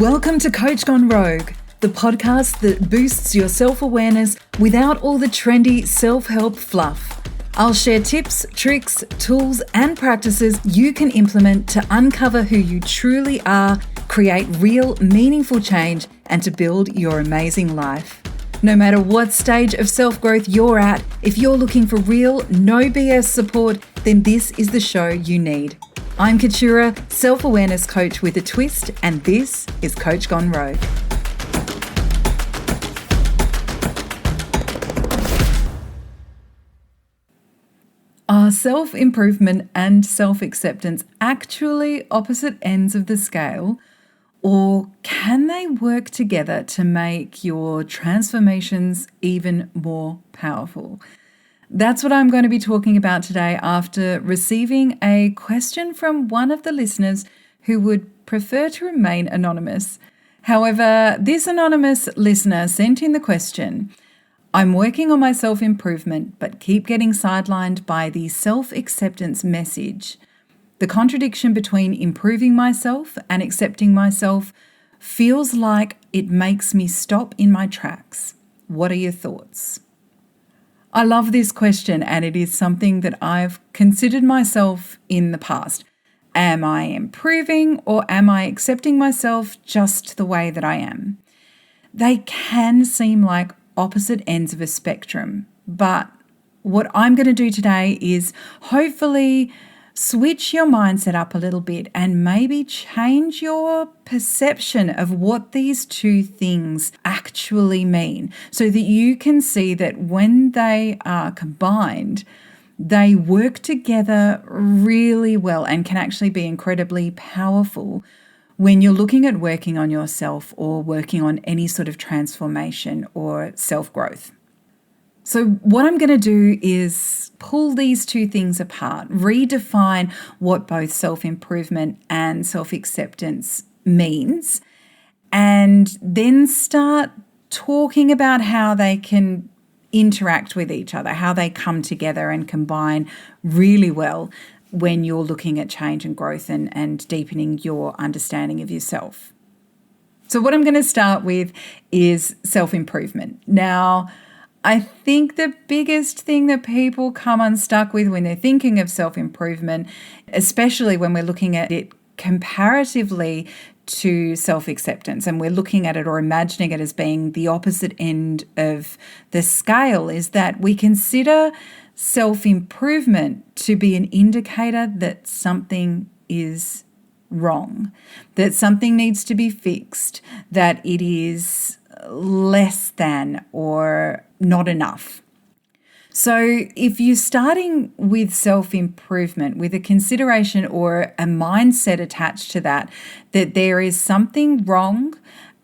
Welcome to Coach Gone Rogue, the podcast that boosts your self-awareness without all the trendy self-help fluff. I'll share tips, tricks, tools, and practices you can implement to uncover who you truly are, create real, meaningful change, and to build your amazing life. No matter what stage of self-growth you're at, if you're looking for real, no BS support, then this is the show you need. I'm Keturah, self-awareness coach with a twist, and this is Coach Gone Rogue. Are self-improvement and self-acceptance actually opposite ends of the scale, or can they work together to make your transformations even more powerful? That's what I'm going to be talking about today after receiving a question from one of the listeners who would prefer to remain anonymous. However, this anonymous listener sent in the question, I'm working on my self-improvement but keep getting sidelined by the self-acceptance message. The contradiction between improving myself and accepting myself feels like it makes me stop in my tracks. What are your thoughts? I love this question, and it is something that I've considered myself in the past. Am I improving, or am I accepting myself just the way that I am? They can seem like opposite ends of a spectrum, but what I'm going to do today is hopefully switch your mindset up a little bit and maybe change your perception of what these two things actually mean so that you can see that when they are combined, they work together really well and can actually be incredibly powerful when you're looking at working on yourself or working on any sort of transformation or self-growth. So what I'm going to do is pull these two things apart, redefine what both self-improvement and self-acceptance means, and then start talking about how they can interact with each other, how they come together and combine really well when you're looking at change and growth and deepening your understanding of yourself. So what I'm going to start with is self-improvement. Now, I think the biggest thing that people come unstuck with when they're thinking of self-improvement, especially when we're looking at it comparatively to self-acceptance and we're looking at it or imagining it as being the opposite end of the scale, is that we consider self-improvement to be an indicator that something is wrong, that something needs to be fixed, that it is less than or not enough. So if you're starting with self-improvement with a consideration or a mindset attached to that there is something wrong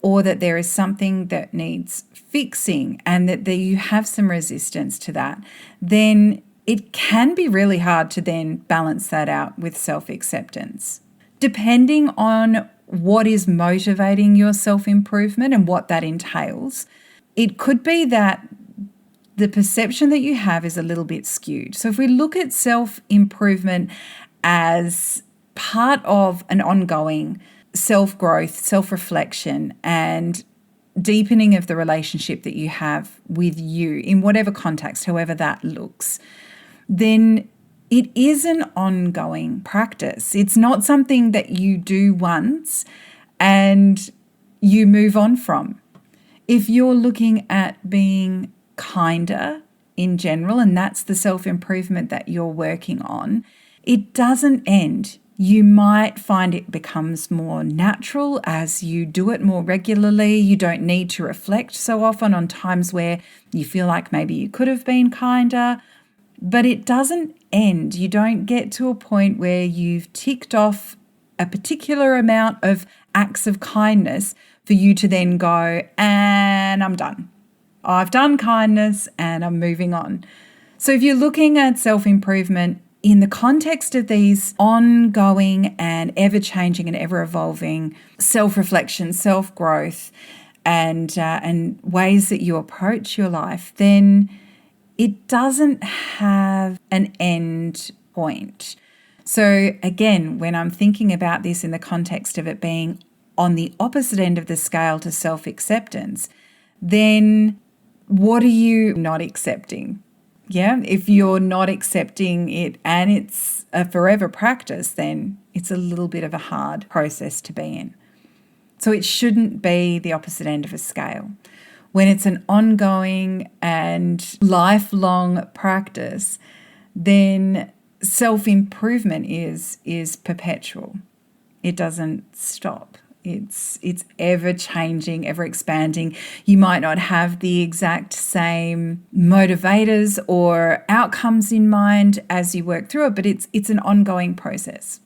or that there is something that needs fixing and that you have some resistance to that, then it can be really hard to then balance that out with self-acceptance. Depending on what is motivating your self-improvement and what that entails, it could be that the perception that you have is a little bit skewed. So if we look at self-improvement as part of an ongoing self-growth, self-reflection, and deepening of the relationship that you have with you in whatever context, however that looks, then it is an ongoing practice. It's not something that you do once and you move on from. If you're looking at being kinder in general, and that's the self-improvement that you're working on, it doesn't end. You might find it becomes more natural as you do it more regularly. You don't need to reflect so often on times where you feel like maybe you could have been kinder, but it doesn't end. You don't get to a point where you've ticked off a particular amount of acts of kindness for you to then go, and I'm done. I've done kindness and I'm moving on. So if you're looking at self-improvement in the context of these ongoing and ever-changing and ever-evolving self-reflection, self-growth, and ways that you approach your life, then it doesn't have an end point. So again, when I'm thinking about this in the context of it being on the opposite end of the scale to self-acceptance, then what are you not accepting? Yeah, if you're not accepting it and it's a forever practice, then it's a little bit of a hard process to be in. So it shouldn't be the opposite end of a scale. When it's an ongoing and lifelong practice, then self-improvement is perpetual. It doesn't stop. It's ever changing, ever expanding. You might not have the exact same motivators or outcomes in mind as you work through it, but it's an ongoing process.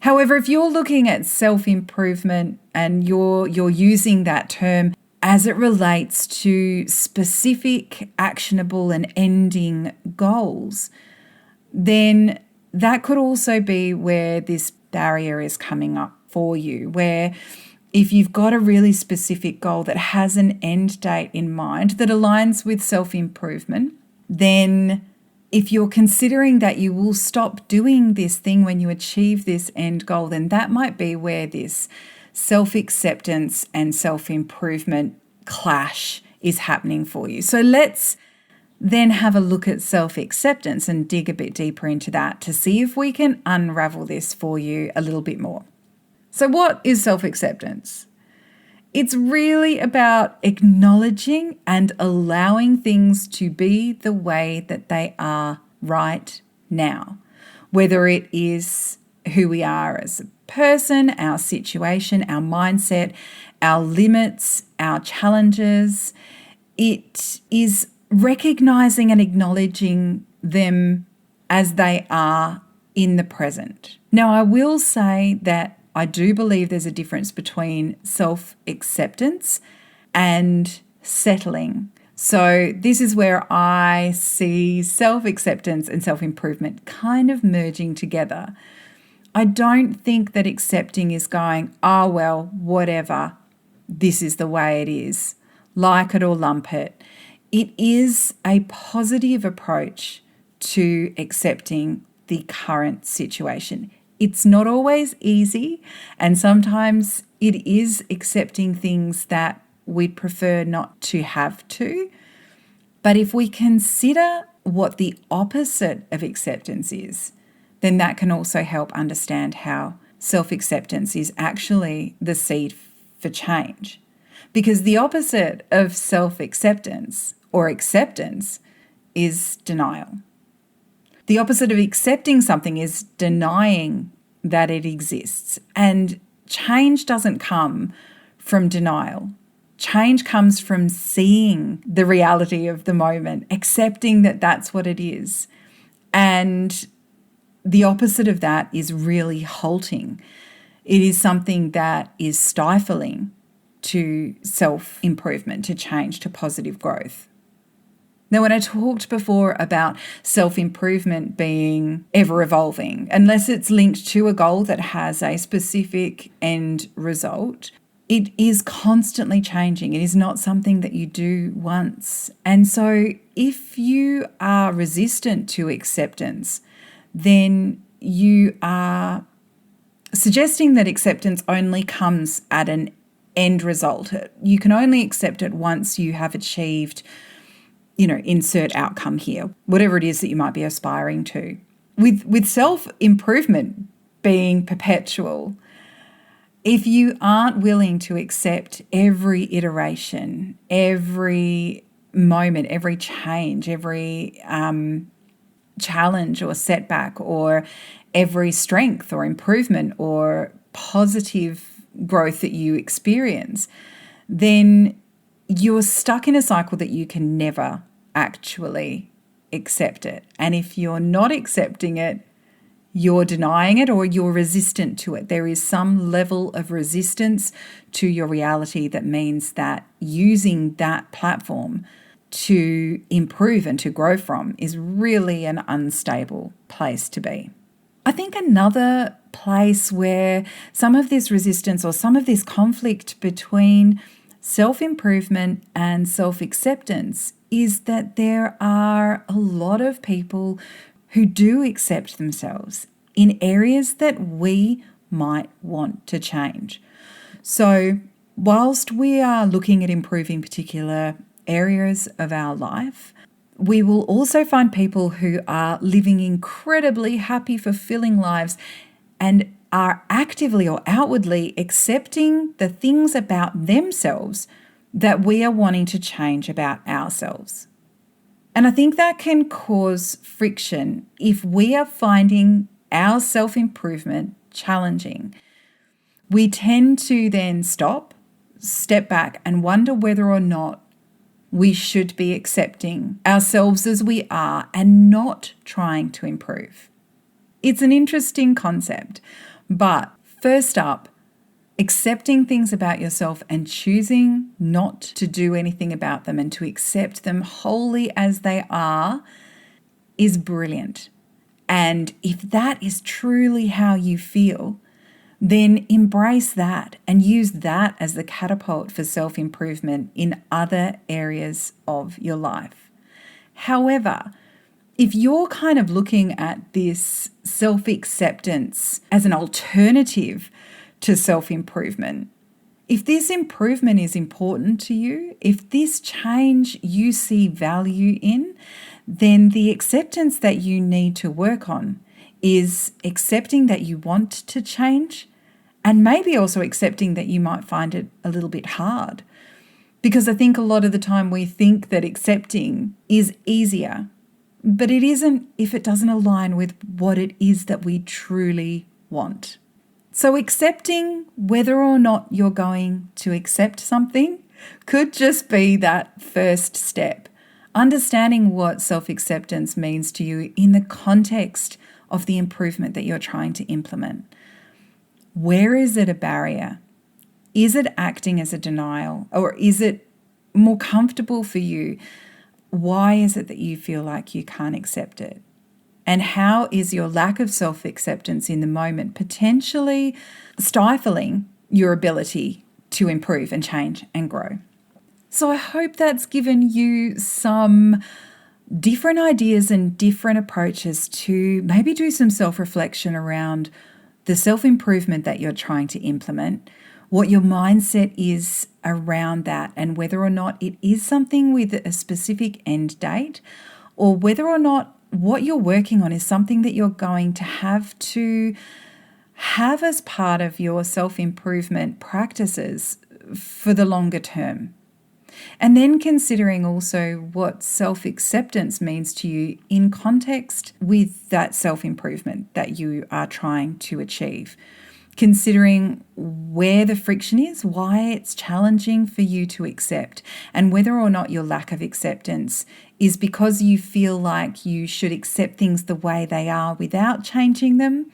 However, if you're looking at self-improvement and you're using that term as it relates to specific, actionable and ending goals, then that could also be where this barrier is coming up for you, where if you've got a really specific goal that has an end date in mind that aligns with self-improvement, then if you're considering that you will stop doing this thing when you achieve this end goal, then that might be where this self-acceptance and self-improvement clash is happening for you. So let's then have a look at self-acceptance and dig a bit deeper into that to see if we can unravel this for you a little bit more. So what is self-acceptance? It's really about acknowledging and allowing things to be the way that they are right now, whether it is who we are as a person, our situation, our mindset, our limits, our challenges. It is recognizing and acknowledging them as they are in the present. Now, I will say that I do believe there's a difference between self-acceptance and settling. So this is where I see self-acceptance and self-improvement kind of merging together. I don't think that accepting is going, oh, well, whatever, this is the way it is, like it or lump it. It is a positive approach to accepting the current situation. It's not always easy, and sometimes it is accepting things that we'd prefer not to have to. But if we consider what the opposite of acceptance is, then that can also help understand how self-acceptance is actually the seed for change. Because the opposite of self-acceptance or acceptance is denial. The opposite of accepting something is denying that it exists. And change doesn't come from denial. Change comes from seeing the reality of the moment, accepting that that's what it is. And the opposite of that is really halting. It is something that is stifling to self-improvement, to change, to positive growth. Now, when I talked before about self-improvement being ever-evolving, unless it's linked to a goal that has a specific end result, it is constantly changing. It is not something that you do once. And so if you are resistant to acceptance, then you are suggesting that acceptance only comes at an end result. You can only accept it once you have achieved, insert outcome here, whatever it is that you might be aspiring to. With self-improvement being perpetual, if you aren't willing to accept every iteration, every moment, every change, every challenge or setback, or every strength or improvement or positive growth that you experience, then you're stuck in a cycle that you can never actually accept it. And if you're not accepting it, you're denying it or you're resistant to it. There is some level of resistance to your reality that means that using that platform to improve and to grow from is really an unstable place to be. I think another place where some of this resistance or some of this conflict between self-improvement and self-acceptance is that there are a lot of people who do accept themselves in areas that we might want to change. So, whilst we are looking at improving particular areas of our life, we will also find people who are living incredibly happy, fulfilling lives and are actively or outwardly accepting the things about themselves that we are wanting to change about ourselves. And I think that can cause friction if we are finding our self-improvement challenging. We tend to then step back and wonder whether or not we should be accepting ourselves as we are and not trying to improve. It's an interesting concept, but first up, accepting things about yourself and choosing not to do anything about them and to accept them wholly as they are is brilliant. And if that is truly how you feel, then embrace that and use that as the catapult for self-improvement in other areas of your life. However, if you're kind of looking at this self-acceptance as an alternative to self-improvement, if this improvement is important to you, if this change you see value in, then the acceptance that you need to work on is accepting that you want to change and maybe also accepting that you might find it a little bit hard. Because I think a lot of the time we think that accepting is easier, but it isn't if it doesn't align with what it is that we truly want. So accepting whether or not you're going to accept something could just be that first step. Understanding what self-acceptance means to you in the context of the improvement that you're trying to implement. Where is it a barrier? Is it acting as a denial, or is it more comfortable for you? Why is it that you feel like you can't accept it? And how is your lack of self-acceptance in the moment potentially stifling your ability to improve and change and grow? So I hope that's given you some different ideas and different approaches to maybe do some self-reflection around the self-improvement that you're trying to implement, what your mindset is around that, and whether or not it is something with a specific end date, or whether or not what you're working on is something that you're going to have as part of your self-improvement practices for the longer term. And then considering also what self-acceptance means to you in context with that self-improvement that you are trying to achieve. Considering where the friction is, why it's challenging for you to accept, and whether or not your lack of acceptance is because you feel like you should accept things the way they are without changing them,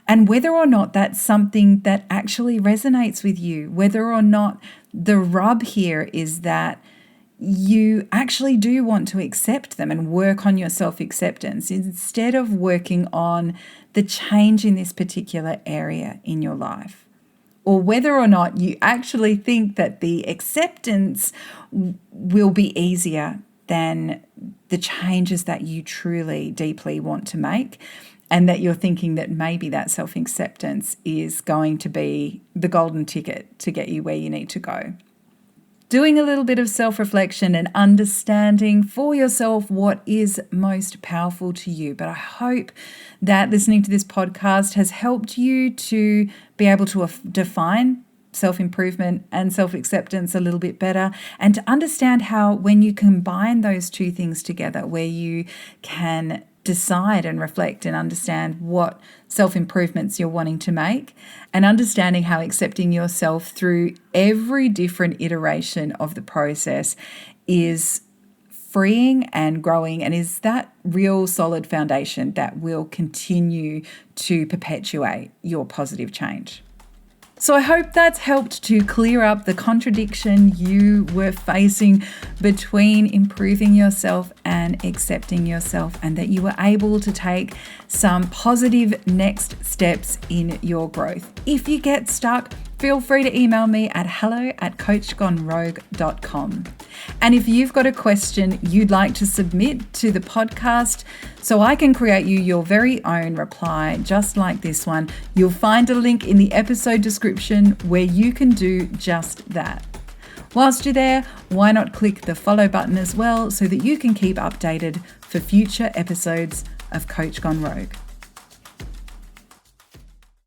and whether or not that's something that actually resonates with you, whether or not the rub here is that you actually do want to accept them and work on your self-acceptance instead of working on the change in this particular area in your life. Or whether or not you actually think that the acceptance will be easier than the changes that you truly, deeply want to make, and that you're thinking that maybe that self-acceptance is going to be the golden ticket to get you where you need to go. Doing a little bit of self-reflection and understanding for yourself what is most powerful to you. But I hope that listening to this podcast has helped you to be able to define self-improvement and self-acceptance a little bit better, and to understand how when you combine those two things together, where you can decide and reflect and understand what self-improvements you're wanting to make, and understanding how accepting yourself through every different iteration of the process is freeing and growing, and is that real solid foundation that will continue to perpetuate your positive change. So I hope that's helped to clear up the contradiction you were facing between improving yourself and accepting yourself, and that you were able to take some positive next steps in your growth. If you get stuck, feel free to email me at hello@coachgonerogue.com. And if you've got a question you'd like to submit to the podcast so I can create you your very own reply just like this one, you'll find a link in the episode description where you can do just that. Whilst you're there, why not click the follow button as well so that you can keep updated for future episodes of Coach Gone Rogue.